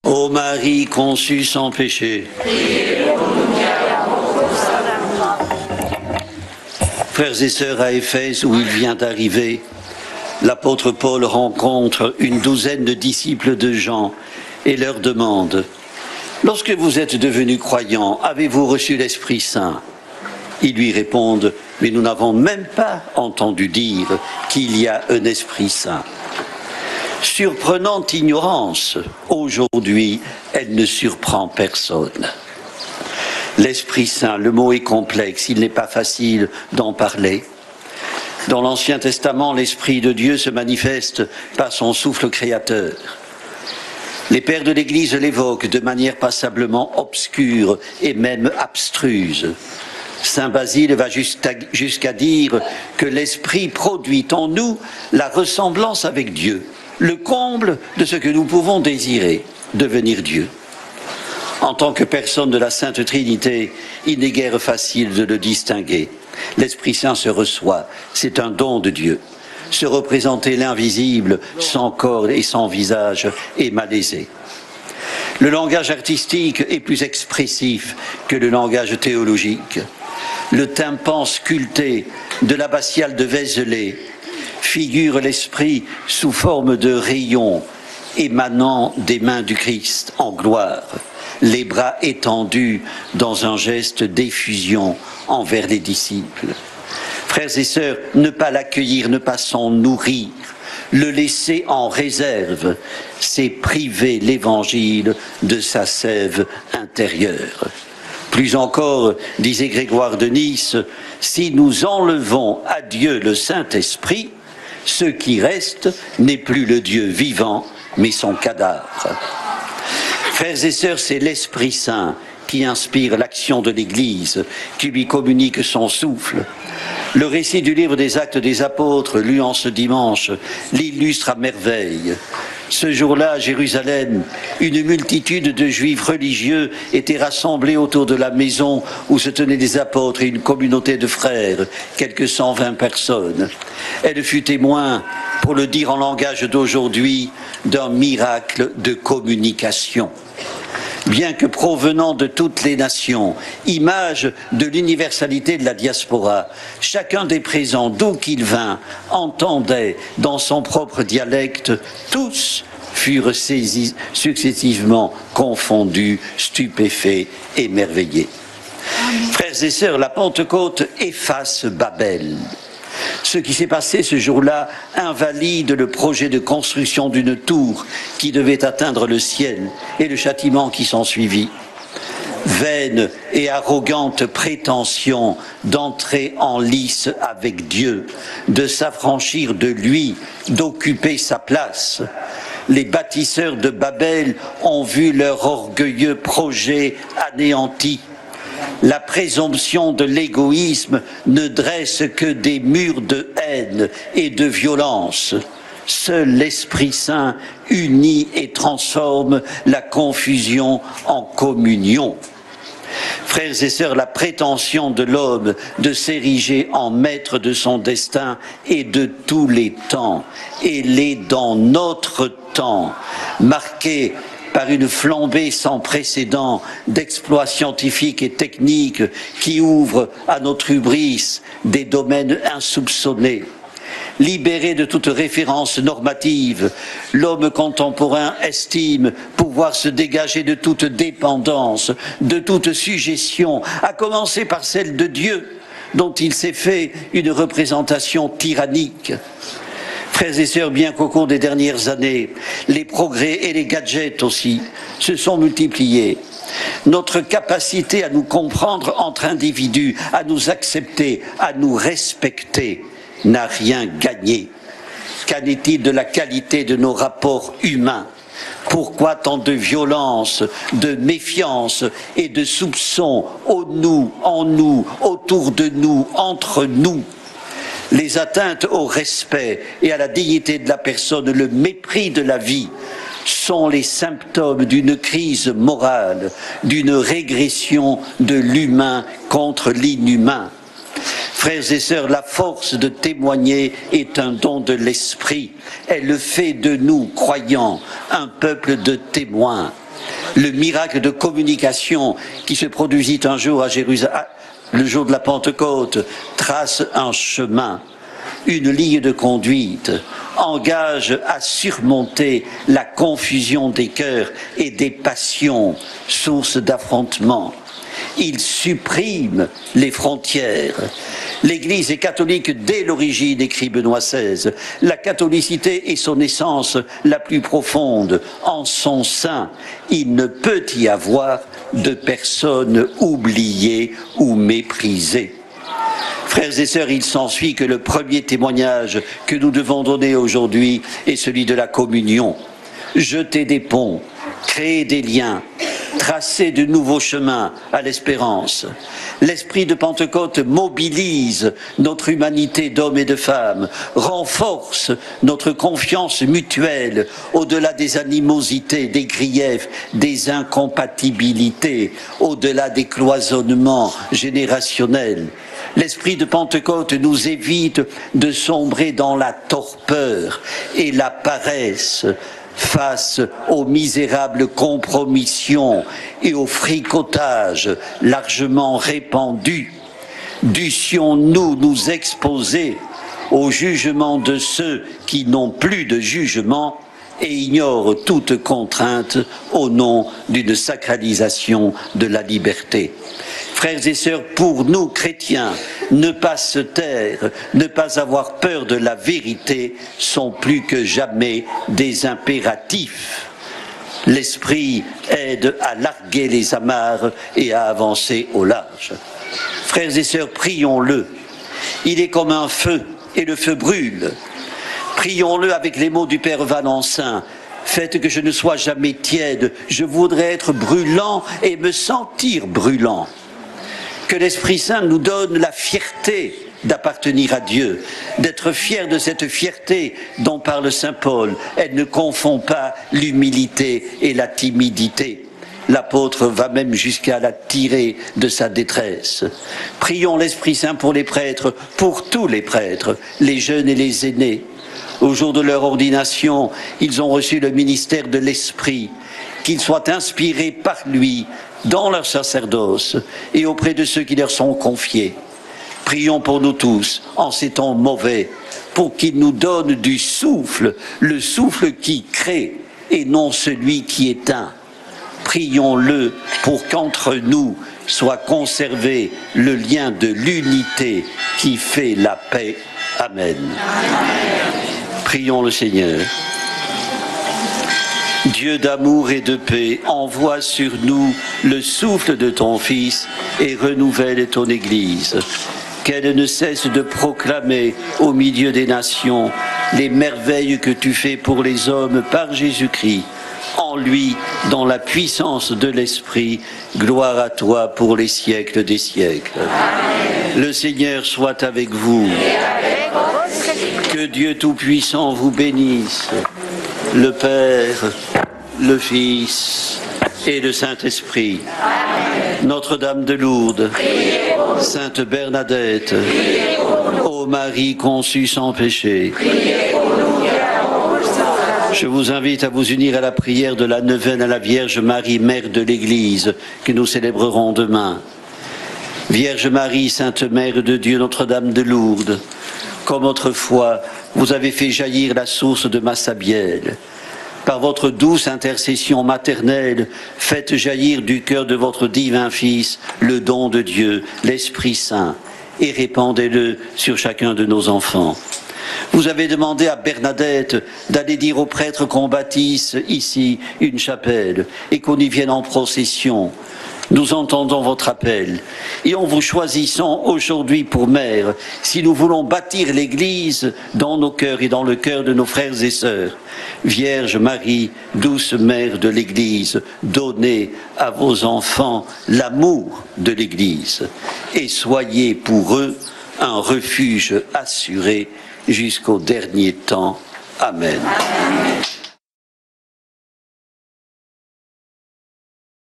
Ô Marie conçue sans péché, frères et sœurs, à Éphèse où il vient d'arriver, l'apôtre Paul rencontre une douzaine de disciples de Jean et leur demande: lorsque vous êtes devenus croyants, avez-vous reçu l'Esprit Saint? Ils lui répondent: mais nous n'avons même pas entendu dire qu'il y a un Esprit Saint. Surprenante ignorance, aujourd'hui, elle ne surprend personne. L'Esprit Saint, le mot est complexe, il n'est pas facile d'en parler. Dans l'Ancien Testament, l'Esprit de Dieu se manifeste par son souffle créateur. Les pères de l'Église l'évoquent de manière passablement obscure et même abstruse. Saint Basile va jusqu'à dire que l'Esprit produit en nous la ressemblance avec Dieu, le comble de ce que nous pouvons désirer, devenir Dieu. En tant que personne de la Sainte Trinité, il n'est guère facile de le distinguer. L'Esprit Saint se reçoit, c'est un don de Dieu. Se représenter l'invisible, sans corps et sans visage, est malaisé. Le langage artistique est plus expressif que le langage théologique. Le tympan sculpté de l'abbatiale de Vézelay figure l'Esprit sous forme de rayons émanant des mains du Christ en gloire, les bras étendus dans un geste d'effusion envers les disciples. Frères et sœurs, ne pas l'accueillir, ne pas s'en nourrir, le laisser en réserve, c'est priver l'Évangile de sa sève intérieure. Plus encore, disait Grégoire de Nice, si nous enlevons à Dieu le Saint-Esprit, ce qui reste n'est plus le Dieu vivant, mais son cadavre. Frères et sœurs, c'est l'Esprit Saint qui inspire l'action de l'Église, qui lui communique son souffle. Le récit du livre des Actes des Apôtres, lu en ce dimanche, l'illustre à merveille. Ce jour-là, à Jérusalem, une multitude de Juifs religieux était rassemblée autour de la maison où se tenaient des apôtres et une communauté de frères, quelques 120 personnes. Elle fut témoin, pour le dire en langage d'aujourd'hui, d'un miracle de communication. Bien que provenant de toutes les nations, image de l'universalité de la diaspora, chacun des présents, d'où qu'il vint, entendait dans son propre dialecte, tous furent saisis, successivement confondus, stupéfaits, émerveillés. Frères et sœurs, la Pentecôte efface Babel. Ce qui s'est passé ce jour-là invalide le projet de construction d'une tour qui devait atteindre le ciel et le châtiment qui s'ensuivit. Vaine et arrogante prétention d'entrer en lice avec Dieu, de s'affranchir de lui, d'occuper sa place. Les bâtisseurs de Babel ont vu leur orgueilleux projet anéanti. La présomption de l'égoïsme ne dresse que des murs de haine et de violence. Seul l'Esprit Saint unit et transforme la confusion en communion. Frères et sœurs, la prétention de l'homme de s'ériger en maître de son destin est de tous les temps. Elle est dans notre temps, marquée par une flambée sans précédent d'exploits scientifiques et techniques qui ouvrent à notre hubris des domaines insoupçonnés. Libéré de toute référence normative, l'homme contemporain estime pouvoir se dégager de toute dépendance, de toute sujétion, à commencer par celle de Dieu, dont il s'est fait une représentation tyrannique. Frères et sœurs, bien qu'au cours des dernières années, les progrès et les gadgets aussi se sont multipliés, notre capacité à nous comprendre entre individus, à nous accepter, à nous respecter, n'a rien gagné. Qu'en est-il de la qualité de nos rapports humains? Pourquoi tant de violence, de méfiance et de soupçons en nous, autour de nous, entre nous? Les atteintes au respect et à la dignité de la personne, le mépris de la vie, sont les symptômes d'une crise morale, d'une régression de l'humain contre l'inhumain. Frères et sœurs, la force de témoigner est un don de l'Esprit. Elle fait de nous, croyants, un peuple de témoins. Le miracle de communication qui se produisit un jour à Jérusalem, le jour de la Pentecôte, trace un chemin, une ligne de conduite, engage à surmonter la confusion des cœurs et des passions, source d'affrontement. Il supprime les frontières. L'Église est catholique dès l'origine, écrit Benoît XVI. La catholicité est son essence la plus profonde. En son sein, il ne peut y avoir de personnes oubliées ou méprisées. Frères et sœurs, il s'ensuit que le premier témoignage que nous devons donner aujourd'hui est celui de la communion. Jeter des ponts, créer des liens, tracer de nouveaux chemins à l'espérance. L'esprit de Pentecôte mobilise notre humanité d'hommes et de femmes, renforce notre confiance mutuelle au-delà des animosités, des griefs, des incompatibilités, au-delà des cloisonnements générationnels. L'esprit de Pentecôte nous évite de sombrer dans la torpeur et la paresse face aux misérables compromissions et aux fricotages largement répandus. Dussions-nous nous exposer au jugement de ceux qui n'ont plus de jugement et ignorent toute contrainte au nom d'une sacralisation de la liberté. Frères et sœurs, pour nous chrétiens, ne pas se taire, ne pas avoir peur de la vérité sont plus que jamais des impératifs. L'Esprit aide à larguer les amarres et à avancer au large. Frères et sœurs, prions-le. Il est comme un feu et le feu brûle. Prions-le avec les mots du Père Valentin. Faites que je ne sois jamais tiède, je voudrais être brûlant et me sentir brûlant. Que l'Esprit Saint nous donne la fierté d'appartenir à Dieu, d'être fiers de cette fierté dont parle saint Paul. Elle ne confond pas l'humilité et la timidité. L'apôtre va même jusqu'à la tirer de sa détresse. Prions l'Esprit Saint pour les prêtres, pour tous les prêtres, les jeunes et les aînés. Au jour de leur ordination, ils ont reçu le ministère de l'Esprit, qu'ils soient inspirés par lui dans leur sacerdoce et auprès de ceux qui leur sont confiés. Prions pour nous tous, en ces temps mauvais, pour qu'il nous donne du souffle, le souffle qui crée et non celui qui éteint. Prions-le pour qu'entre nous soit conservé le lien de l'unité qui fait la paix. Amen. Prions le Seigneur. Dieu d'amour et de paix, envoie sur nous le souffle de ton Fils et renouvelle ton Église. Qu'elle ne cesse de proclamer au milieu des nations les merveilles que tu fais pour les hommes par Jésus-Christ. En lui, dans la puissance de l'Esprit, gloire à toi pour les siècles des siècles. Amen. Le Seigneur soit avec vous. Que Dieu Tout-Puissant vous bénisse, le Père, le Fils et le Saint-Esprit. Notre-Dame de Lourdes, Sainte Bernadette, ô Marie conçue sans péché, je vous invite à vous unir à la prière de la neuvaine à la Vierge Marie, Mère de l'Église, que nous célébrerons demain. Vierge Marie, Sainte Mère de Dieu, Notre-Dame de Lourdes, comme autrefois, vous avez fait jaillir la source de Massabielle. Par votre douce intercession maternelle, faites jaillir du cœur de votre divin Fils le don de Dieu, l'Esprit Saint, et répandez-le sur chacun de nos enfants. Vous avez demandé à Bernadette d'aller dire aux prêtres qu'on bâtisse ici une chapelle et qu'on y vienne en procession. Nous entendons votre appel et en vous choisissant aujourd'hui pour mère, si nous voulons bâtir l'Église dans nos cœurs et dans le cœur de nos frères et sœurs. Vierge Marie, douce mère de l'Église, donnez à vos enfants l'amour de l'Église et soyez pour eux un refuge assuré jusqu'au dernier temps. Amen. Amen.